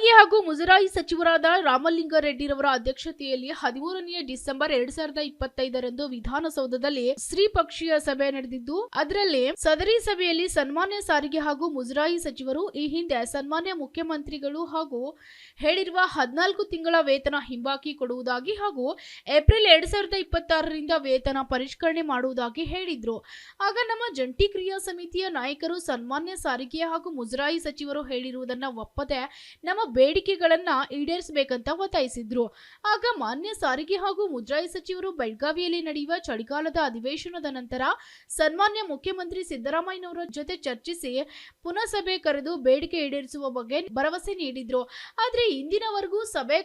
ಸಾರಿಗೆ ಹಾಗೂ ಮುಜರಾಯಿ ಸಚಿವರಾದ ರಾಮಲಿಂಗಾರೆಡ್ಡಿರವರ ಅಧ್ಯಕ್ಷತೆಯಲ್ಲಿ 13ನೇ ಡಿಸೆಂಬರ್ 2025ರಂದು ವಿಧಾನಸೌಧದಲ್ಲಿ ಶ್ರೀಪಕ್ಷೀಯ ಸಭೆ ನಡೆದಿದ್ದು, ಅದರಲ್ಲಿ ಸದರಿ ಸಭೆಯಲ್ಲಿ ಸನ್ಮಾನ್ಯ ಸಾರಿಗೆ ಹಾಗೂ ಮುಜರಾಯಿ ಸಚಿವರು ಈ ಹಿಂದೆ ಸನ್ಮಾನ್ಯ ಮುಖ್ಯಮಂತ್ರಿಗಳು ಹಾಗೂ ಹೇಳಿರುವ 14 ತಿಂಗಳ ವೇತನ ಹಿಂಬಾಕಿ ಕೊಡುವುದಾಗಿ ಹಾಗೂ ಏಪ್ರಿಲ್ 2026ರಿಂದ ವೇತನ ಪರಿಷ್ಕರಣೆ ಮಾಡುವುದಾಗಿ ಹೇಳಿದ್ರು. ಆಗ ನಮ್ಮ ಜಂಟಿ ಕ್ರಿಯಾ ಸಮಿತಿಯ ನಾಯಕರು ಸನ್ಮಾನ್ಯ ಸಾರಿಗೆ ಹಾಗೂ ಮುಜರಾಯಿ ಸಚಿವರು ಹೇಳಿರುವುದನ್ನ ಒಪ್ಪದೆ ನಮ್ಮ ಬೇಡಿಕೆಗಳನ್ನ ಈಡೇರಿಸಬೇಕಂತ ಒತ್ತಾಯಿಸಿದ್ರು. ಆಗ ಮಾನ್ಯ ಸಾರಿಗೆ ಹಾಗೂ ಮುಜರಾಯಿ ಸಚಿವರು ಬೆಳಗಾವಿಯಲ್ಲಿ ನಡೆಯುವ ಚಳಿಗಾಲದ ಅಧಿವೇಶನದ ನಂತರ ಸನ್ಮಾನ್ಯ ಮುಖ್ಯಮಂತ್ರಿ ಸಿದ್ದರಾಮಯ್ಯನವರ ಜೊತೆ ಚರ್ಚಿಸಿ ಪುನಃ ಸಭೆ ಕರೆದು ಬೇಡಿಕೆ ಈಡೇರಿಸುವ ಬಗ್ಗೆ ಭರವಸೆ ನೀಡಿದ್ರು. ಆದ್ರೆ ಇಂದಿನವರೆಗೂ ಸಭೆ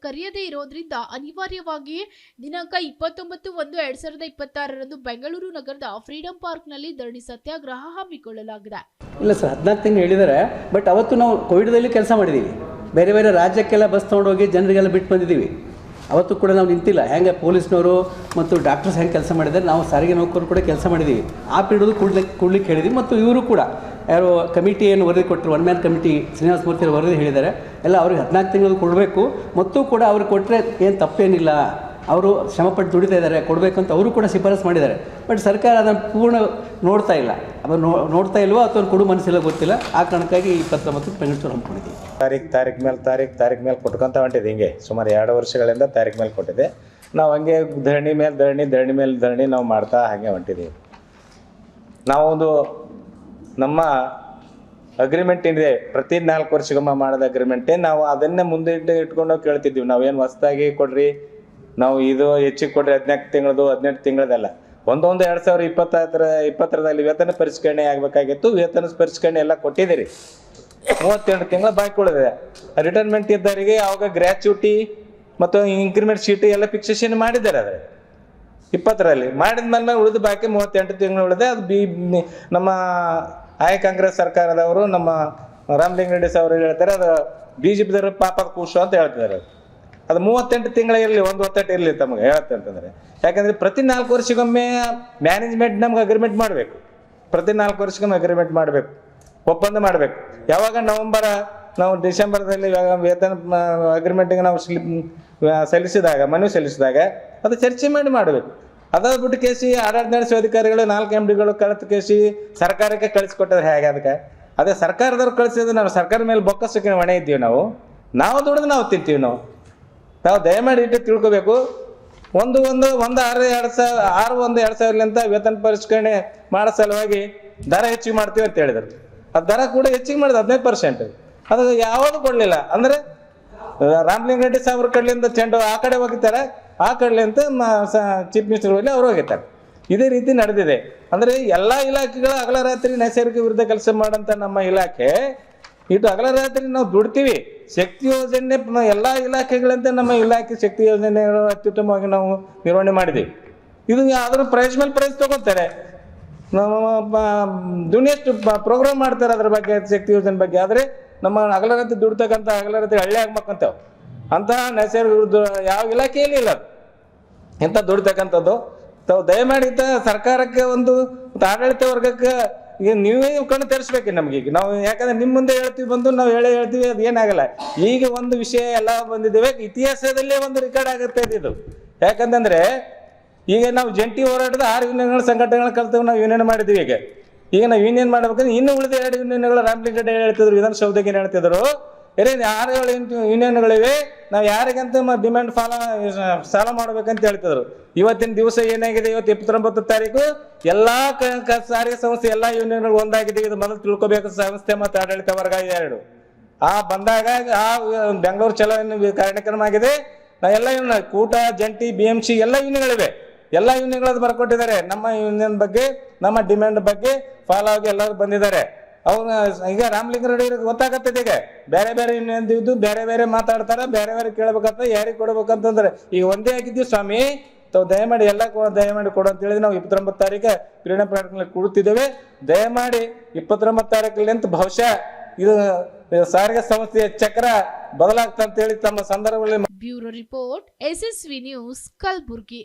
ಕರೆಯದೇ ಇರೋದ್ರಿಂದ ಅನಿವಾರ್ಯವಾಗಿ ದಿನಾಂಕ 29/1/2026ರಂದು ಬೆಂಗಳೂರು ನಗರದ ಫ್ರೀಡಂ ಪಾರ್ಕ್ ನಲ್ಲಿ ಧರಣಿ ಸತ್ಯಾಗ್ರಹ ಹಮ್ಮಿಕೊಳ್ಳಲಾಗಿದೆ. ಇಲ್ಲ ಸರ್, 14 ತಿಂಗಳು ಹೇಳಿದ್ದಾರೆ. ಬಟ್ ಅವತ್ತು ನಾವು ಕೋವಿಡ್ದಲ್ಲಿ ಕೆಲಸ ಮಾಡಿದ್ದೀವಿ. ಬೇರೆ ಬೇರೆ ರಾಜ್ಯಕ್ಕೆಲ್ಲ ಬಸ್ ತೊಗೊಂಡೋಗಿ ಜನರಿಗೆಲ್ಲ ಬಿಟ್ಟು ಬಂದಿದ್ದೀವಿ. ಅವತ್ತು ಕೂಡ ನಾವು ನಿಂತಿಲ್ಲ. ಹೆಂಗೆ ಪೊಲೀಸ್ನವರು ಮತ್ತು ಡಾಕ್ಟರ್ಸ್ ಹೆಂಗೆ ಕೆಲಸ ಮಾಡಿದ್ದಾರೆ, ನಾವು ಸಾರಿಗೆ ನೌಕರರು ಕೂಡ ಕೆಲಸ ಮಾಡಿದ್ದೀವಿ. ಆ ಪೀರಿಯಡ್ ಕೊಡ್ಲಿಕ್ಕೆ ಹೇಳಿದ್ವಿ. ಮತ್ತು ಇವರು ಕೂಡ ಯಾರು ಕಮಿಟಿ ಏನು ವರದಿ ಕೊಟ್ಟರು, 1 ಮ್ಯಾನ್ ಕಮಿಟಿ ಶ್ರೀನಿವಾಸ ಮೂರ್ತಿ ವರದಿ ಹೇಳಿದ್ದಾರೆ. ಎಲ್ಲ ಅವ್ರಿಗೆ 14 ತಿಂಗಳು ಕೊಡಬೇಕು. ಮತ್ತು ಕೂಡ ಅವ್ರಿಗೆ ಕೊಟ್ಟರೆ ಏನು ತಪ್ಪೇನಿಲ್ಲ, ಅವರು ಶ್ರಮಪಟ್ಟು ದುಡಿತಾ ಇದ್ದಾರೆ, ಕೊಡಬೇಕಂತ ಅವರು ಕೂಡ ಶಿಫಾರಸು ಮಾಡಿದ್ದಾರೆ. ಬಟ್ ಸರ್ಕಾರ ಅದನ್ನು ಪೂರ್ಣ ನೋಡ್ತಾ ಇಲ್ಲ. ಅವರು ನೋಡ್ತಾ ಇಲ್ವೋ ಅಥವಾ ಕೊಡು ಮನಸ್ಸಿಲ್ಲ ಗೊತ್ತಿಲ್ಲ. ಆ ಕಾರಣಕ್ಕಾಗಿ 29 ಬೆಂಗಳೂರು ಹಮ್ಮಿಕೊಂಡಿದ್ದೀವಿ. ತಾರೀಕು ಮೇಲೆ ಕೊಟ್ಕೊಂತ ಹೊಂಟಿದೆ. ಹಿಂಗೆ ಸುಮಾರು 2 ವರ್ಷಗಳಿಂದ ತಾರೀಕು ಮೇಲೆ ಕೊಟ್ಟಿದೆ. ನಾವು ಹಂಗೆ ಧರಣಿ ಮೇಲೆ ಧರಣಿ ನಾವು ಮಾಡ್ತಾ ಹಾಗೆ ಹೊಂಟಿದ್ದೀವಿ. ನಾವೊಂದು ನಮ್ಮ ಅಗ್ರಿಮೆಂಟ್ ಇದೆ, ಪ್ರತಿ 4 ವರ್ಷಗೊಮ್ಮೆ ಮಾಡೋದು ಅಗ್ರಿಮೆಂಟೇ. ನಾವು ಅದನ್ನೇ ಮುಂದೆ ಇಟ್ಕೊಂಡು ಕೇಳ್ತಿದ್ದೀವಿ. ನಾವೇನು ಹೊಸದಾಗಿ ಕೊಡ್ರಿ, ನಾವು ಇದು ಹೆಚ್ಚಿಗೆ ಕೊಡ್ರಿ, 14 ತಿಂಗಳದು 18 ತಿಂಗಳದಲ್ಲ, ಒಂದೊಂದು 2020ರಲ್ಲಿ ವೇತನ ಪರಿಷ್ಕರಣೆ ಆಗಬೇಕಾಗಿತ್ತು. ವೇತನ ಪರಿಷ್ಕರಣೆ ಎಲ್ಲ ಕೊಟ್ಟಿದ್ದೀರಿ. 32 ತಿಂಗಳ ಬಾಕಿ ಉಳಿದಿದೆ. ರಿಟೈರ್ಮೆಂಟ್ ಇದ್ದವರಿಗೆ ಆವಾಗ ಗ್ರ್ಯಾಚ್ಯುಟಿ ಮತ್ತು ಇನ್ಕ್ರಿಮೆಂಟ್ ಶೀಟ್ ಎಲ್ಲ ಫಿಕ್ಸೇಷನ್ ಮಾಡಿದ್ದಾರೆ. ಆದರೆ 20ರಲ್ಲಿ ಮಾಡಿದ್ಮೇಲೆ ಉಳಿದ ಬಾಕಿ 38 ತಿಂಗಳು ಉಳಿದೆ. ಅದು ನಮ್ಮ ಕಾಂಗ್ರೆಸ್ ಸರ್ಕಾರದವರು ನಮ್ಮ ರಾಮಲಿಂಗಾರೆಡ್ಡಿ ಅವರು ಹೇಳ್ತಾರೆ, ಅದು BJPದವರು ಪಾಪದ ಕೂಸು ಅಂತ ಹೇಳ್ತಿದ್ದಾರೆ. ಅದು 38 ತಿಂಗಳ ಇರಲಿ, ಒಂದು ಒತ್ತಟ್ಟು ಇರಲಿ ತಮಗೆ ಹೇಳ್ತಂತಂದರೆ. ಯಾಕಂದರೆ ಪ್ರತಿ 4 ವರ್ಷಕ್ಕೊಮ್ಮೆ ಮ್ಯಾನೇಜ್ಮೆಂಟ್ ನಮ್ಗೆ ಅಗ್ರಿಮೆಂಟ್ ಮಾಡಬೇಕು. ಪ್ರತಿ 4 ವರ್ಷಕ್ಕೊಮ್ಮೆ ಅಗ್ರಿಮೆಂಟ್ ಮಾಡಬೇಕು, ಒಪ್ಪಂದ ಮಾಡಬೇಕು. ಯಾವಾಗ ನಾವು ಡಿಸೆಂಬರ್ದಲ್ಲಿ ವೇತನ ಅಗ್ರಿಮೆಂಟಿಗೆ ನಾವು ಮನವಿ ಸಲ್ಲಿಸಿದಾಗ ಅದು ಚರ್ಚೆ ಮಾಡಿ ಮಾಡಬೇಕು. ಅದಾದ್ಬಿಟ್ಟು ಕೇಸಿ ಆಡಳಿತ ನಡೆಸುವ ಅಧಿಕಾರಿಗಳು 4 MDಗಳು ಕಳೆದು ಕೇಸಿ ಸರ್ಕಾರಕ್ಕೆ ಕಳಿಸ್ಕೊಟ್ಟಿದ್ರೆ ಹೇಗೆ? ಅದಕ್ಕೆ ಅದೇ ಸರ್ಕಾರದವ್ರು ಕಳಿಸಿದ್ರೆ ನಾವು ಸರ್ಕಾರ ಮೇಲೆ ಬೊಕ್ಕಸಕ್ಕೆ ಹೊಣೆ ಇದ್ದೀವಿ. ನಾವು ದುಡಿದು ನಾವು ತಿಂತೀವಿ. ನಾವು ದಯಮಾಡಿ ಇಟ್ಟು ತಿಳ್ಕೊಬೇಕು. 1/6/2000 ವೇತನ ಪರಿಷ್ಕರಣೆ ಮಾಡೋ ಸಲುವಾಗಿ ದರ ಹೆಚ್ಚಿಗೆ ಮಾಡ್ತೀವಿ ಅಂತ ಹೇಳಿದ್ರು. ಆ ದರ ಕೂಡ ಹೆಚ್ಚಿಗೆ ಮಾಡಿದ್ರು 15%. ಅದು ಯಾವುದು ಕೊಡಲಿಲ್ಲ. ಅಂದರೆ ರಾಮಲಿಂಗಾರೆಡ್ಡಿ ಸಾಹೇಬ್ರ ಕಡೆಯಿಂದ ಚೆಂಡು ಆ ಕಡೆ ಹೋಗಿದ್ದಾರೆ, ಆ ಕಡೆಲಿಂದ ಚೀಫ್ ಮಿನಿಸ್ಟರ್ಗಳಲ್ಲಿ ಅವರು ಹೋಗಿದ್ದಾರೆ. ಇದೇ ರೀತಿ ನಡೆದಿದೆ. ಅಂದರೆ ಎಲ್ಲ ಇಲಾಖೆಗಳು ಹಗಲ ರಾತ್ರಿ ನೈಸರ್ಗಿಕ ವಿರುದ್ಧ ಕೆಲಸ ಮಾಡೋಂಥ ನಮ್ಮ ಇಲಾಖೆ ಇಟ್ಟು ಹಗಲ ರಾತ್ರಿ ನಾವು ದುಡ್ತೀವಿ. ಶಕ್ತಿ ಯೋಜನೆ ಎಲ್ಲ ಇಲಾಖೆಗಳಂತೆ ನಮ್ಮ ಇಲಾಖೆ ಶಕ್ತಿ ಯೋಜನೆಗಳು ಅತ್ಯುತ್ತಮವಾಗಿ ನಾವು ನಿರ್ವಹಣೆ ಮಾಡಿದ್ದೀವಿ. ಇದು ಅದರ ಪ್ರೈಸ್ ಮೇಲೆ ಪ್ರೈಸ್ ತಗೋತಾರೆ. ನಮ್ಮ ದುನಿಯಷ್ಟು ಪ್ರೋಗ್ರಾಮ್ ಮಾಡ್ತಾರೆ ಅದ್ರ ಬಗ್ಗೆ, ಶಕ್ತಿ ಯೋಜನೆ ಬಗ್ಗೆ. ಆದರೆ ನಮ್ಮ ಹಗಲ ರಾತ್ರಿ ದುಡ್ತಕ್ಕಂಥ ಹಗಲ ರಾತ್ರಿ ಹಳ್ಳಿ ಆಗ್ಬೇಕಂತೇವೆ ಅಂತಹ ನೈಸರ್ಗಿಕ ವಿರುದ್ಧ ಯಾವ ಇಲಾಖೆಯಲ್ಲಿ ಇಲ್ಲ ಇಂಥ ದುಡ್ತಕ್ಕಂಥದ್ದು. ತಾವು ದಯಮಾಡಿ ಸರ್ಕಾರಕ್ಕೆ ಒಂದು ಆಡಳಿತ ವರ್ಗಕ್ಕೆ ಈಗ ನೀವೇ ಕಣ್ಣು ತೆರೆಸ್ಬೇಕು ನಮ್ಗೀಗ. ನಾವು ಯಾಕಂದ್ರೆ ನಿಮ್ಮ ಮುಂದೆ ಬಂದು ನಾವು ಹೇಳ್ತೀವಿ, ಅದು ಏನಾಗಲ್ಲ. ಈಗ ಒಂದು ವಿಷಯ ಎಲ್ಲ ಬಂದಿದ್ದೇವೆ, ಇತಿಹಾಸದಲ್ಲೇ ಒಂದು ರೆಕಾರ್ಡ್ ಆಗುತ್ತೆ ಇದು. ಯಾಕಂತಂದ್ರೆ ಈಗ ನಾವು ಜಂಟಿ ಹೋರಾಟದ 6 ಯೂನಿಯನ್ಗಳ ಸಂಘಟನೆಗಳ ಕಲ್ತೇವೆ, ನಾವು ಯೂನಿಯನ್ ಮಾಡಿದ್ವಿ. ಈಗ ನಾವು ಯೂನಿಯನ್ ಮಾಡ್ಬೇಕಂದ್ರೆ ಇನ್ನು ಉಳಿದ 2 ಯೂನಿಯನ್ಗಳು ರಾಮಲಿಂಗಾರೆಡ್ಡಿ ಹೇಳ್ತಿದ್ರು, ವಿಧಾನಸೌಧಕ್ಕೆ ಏನು ಹೇಳ್ತಿದ್ರು, 6 ಯೂನಿಯನ್ಗಳಿವೆ, ನಾವು ಯಾರಿಗಂತ ಡಿಮ್ಯಾಂಡ್ ಸಾಲ ಮಾಡ್ಬೇಕಂತ ಹೇಳ್ತಿದ್ರು. ಇವತ್ತಿನ ದಿವಸ ಏನಾಗಿದೆ, ಇವತ್ತು 29 ತಾರೀಕು ಎಲ್ಲ ಸಾರಿಗೆ ಸಂಸ್ಥೆ ಎಲ್ಲ ಯೂನಿಯನ್ಗಳು ಒಂದಾಗಿದೆ. ಇದು ಮೊದಲು ತಿಳ್ಕೊಬೇಕು. ಸಂಸ್ಥೆ ಮತ್ತು ಆಡಳಿತ ವರ್ಗ 2 ಬಂದಾಗ ಬೆಂಗಳೂರು ಚಲೋ ಕಾರ್ಯಕ್ರಮ ಆಗಿದೆ. ಎಲ್ಲ ಯೂನಿಯನ್ ಕೂಟ, ಜಂಟಿ, BMC ಎಲ್ಲ ಯೂನಿಯನ್ಗಳಿವೆ. ಎಲ್ಲ ಯೂನಿಯನ್ಗಳದ್ದು ಬರ್ಕೊಟ್ಟಿದ್ದಾರೆ. ನಮ್ಮ ಯೂನಿಯನ್ ಬಗ್ಗೆ, ನಮ್ಮ ಡಿಮ್ಯಾಂಡ್ ಬಗ್ಗೆ ಫಾಲೋ ಆಗಿ ಎಲ್ಲರೂ ಬಂದಿದ್ದಾರೆ. ಅವ್ರು ಈಗ ರಾಮಲಿಂಗಾರೆಡ್ಡಿ ಗೊತ್ತಾಗತ್ತದೆ. ಈಗ ಬೇರೆ ಬೇರೆ ಯೂನಿಯನ್ ಇದ್ದು ಬೇರೆ ಬೇರೆ ಮಾತಾಡ್ತಾರೆ, ಬೇರೆ ಬೇರೆ ಕೇಳ್ಬೇಕಂತ, ಯಾರಿಗೆ ಕೊಡ್ಬೇಕಂತಂದ್ರೆ ಈಗ ಒಂದೇ ಆಗಿದ್ದೀವಿ ಸ್ವಾಮಿ, ತಾವು ದಯಮಾಡಿ ಎಲ್ಲ ದಯಮಾಡಿ ಕೊಡು ಅಂತ ಹೇಳಿದ್ರೆ ನಾವು 29 ತಾರೀಕು ಫ್ರೀಡಂ ಪಾರ್ಕ್ನಲ್ಲಿ ಕೂಡುತ್ತಿದ್ದೇವೆ. ದಯಮಾಡಿ 29 ತಾರೀಕಲ್ಲಿ ಬಹುಶಃ ಇದು ಸಾರಿಗೆ ಸಂಸ್ಥೆಯ ಚಕ್ರ ಬದಲಾಗ್ತಂತ ಹೇಳಿ ತಮ್ಮ ಸಂದರ್ಭದಲ್ಲಿ. Bureau report, SSV news, Kalaburagi.